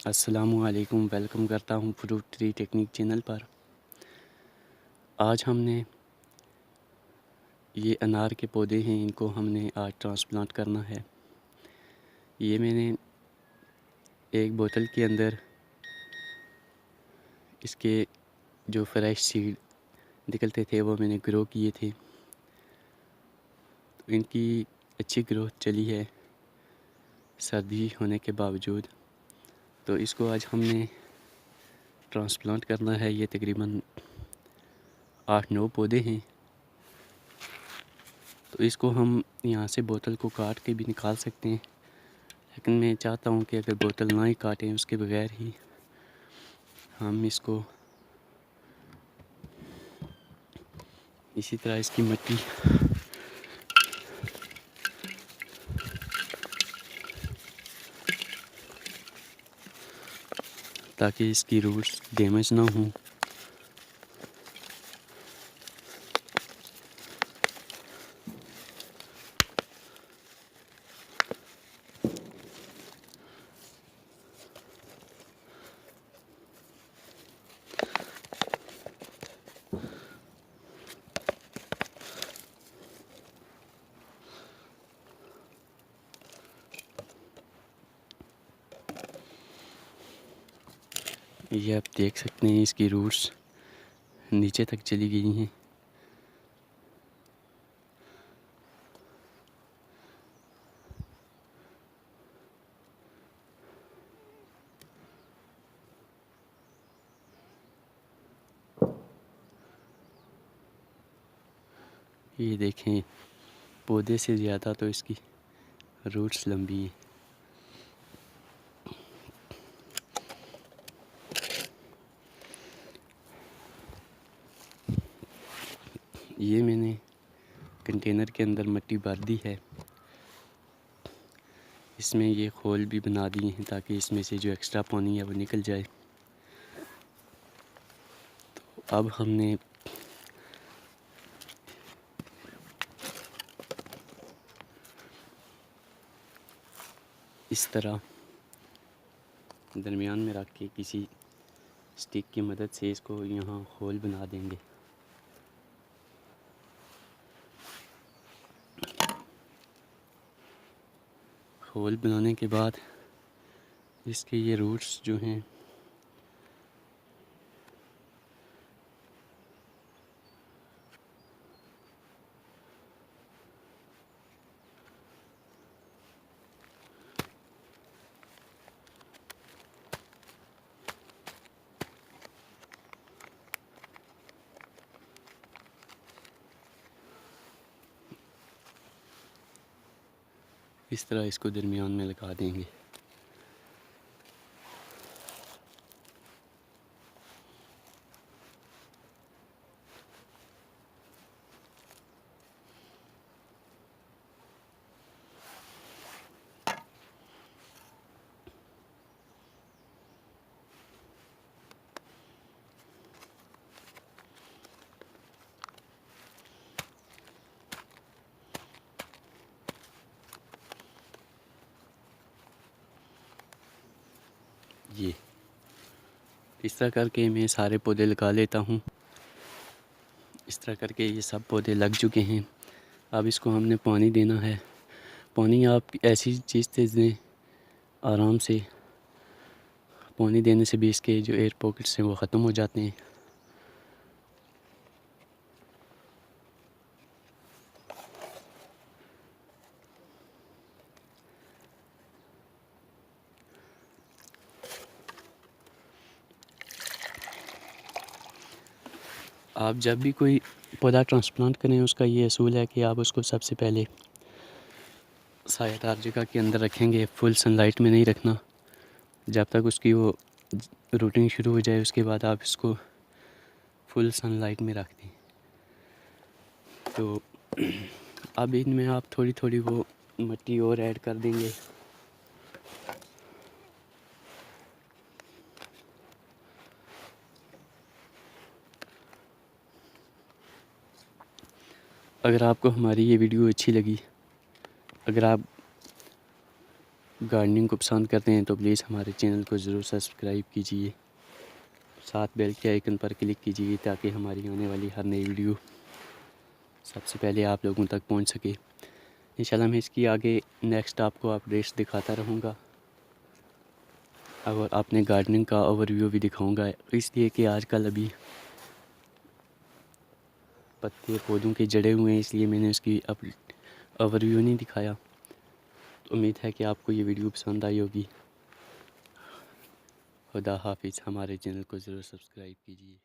अस्सलामुअलैकुम। वेलकम करता हूँ फ्रूट ट्री टेक्निक चैनल पर। आज हमने ये अनार के पौधे हैं, इनको हमने आज ट्रांसप्लांट करना है। ये मैंने एक बोतल के अंदर इसके जो फ्रेश सीड निकलते थे वो मैंने ग्रो किए थे, तो इनकी अच्छी ग्रोथ चली है सर्दी होने के बावजूद। तो इसको आज हमने ट्रांसप्लांट करना है। ये तकरीबन 8-9 पौधे हैं, तो इसको हम यहाँ से बोतल को काट के भी निकाल सकते हैं, लेकिन मैं चाहता हूँ कि अगर बोतल ना ही काटें, उसके बगैर ही हम इसको इसी तरह इसकी मिट्टी ताकि इसकी रूट्स डैमेज ना हों। ये आप देख सकते हैं, इसकी रूट्स नीचे तक चली गई हैं। ये देखें, पौधे से ज़्यादा तो इसकी रूट्स लंबी हैं। ये मैंने कंटेनर के अंदर मिट्टी भर दी है, इसमें ये खोल भी बना दिए हैं ताकि इसमें से जो एक्स्ट्रा पानी है वो निकल जाए। तो अब हमने इस तरह दरमियान में रख के किसी स्टिक की मदद से इसको यहाँ होल बना देंगे। होल बनाने के बाद इसके ये रूट्स जो हैं इस तरह इसको दरमियान में लगा देंगे। ये इस तरह करके मैं सारे पौधे लगा लेता हूँ। इस तरह करके ये सब पौधे लग चुके हैं। अब इसको हमने पानी देना है। पानी आप ऐसी चीज़ से दें, आराम से। पानी देने से भी इसके जो एयर पॉकेट्स हैं वो ख़त्म हो जाते हैं। आप जब भी कोई पौधा ट्रांसप्लांट करें, उसका ये असूल है कि आप उसको सबसे पहले सायादार जगह के अंदर रखेंगे। फुल सनलाइट में नहीं रखना। जब तक उसकी वो रूटिंग शुरू हो जाए, उसके बाद आप इसको फुल सनलाइट में रख दें। तो अब इनमें आप थोड़ी थोड़ी वो मिट्टी और ऐड कर देंगे। अगर आपको हमारी ये वीडियो अच्छी लगी, अगर आप गार्डनिंग को पसंद करते हैं तो प्लीज़ हमारे चैनल को ज़रूर सब्सक्राइब कीजिए, साथ बेल के आइकन पर क्लिक कीजिए ताकि हमारी आने वाली हर नई वीडियो सबसे पहले आप लोगों तक पहुंच सके। इंशाल्लाह मैं इसकी आगे नेक्स्ट आपको अपडेट्स दिखाता रहूँगा और अपने गार्डनिंग का ओवरव्यू भी दिखाऊंगा, इसलिए कि आजकल अभी पत्ते पौधों के जड़े हुए हैं, इसलिए मैंने उसकी ओवरव्यू नहीं दिखाया। तो उम्मीद है कि आपको ये वीडियो पसंद आई होगी। खुदा हाफिज़। हमारे चैनल को ज़रूर सब्सक्राइब कीजिए।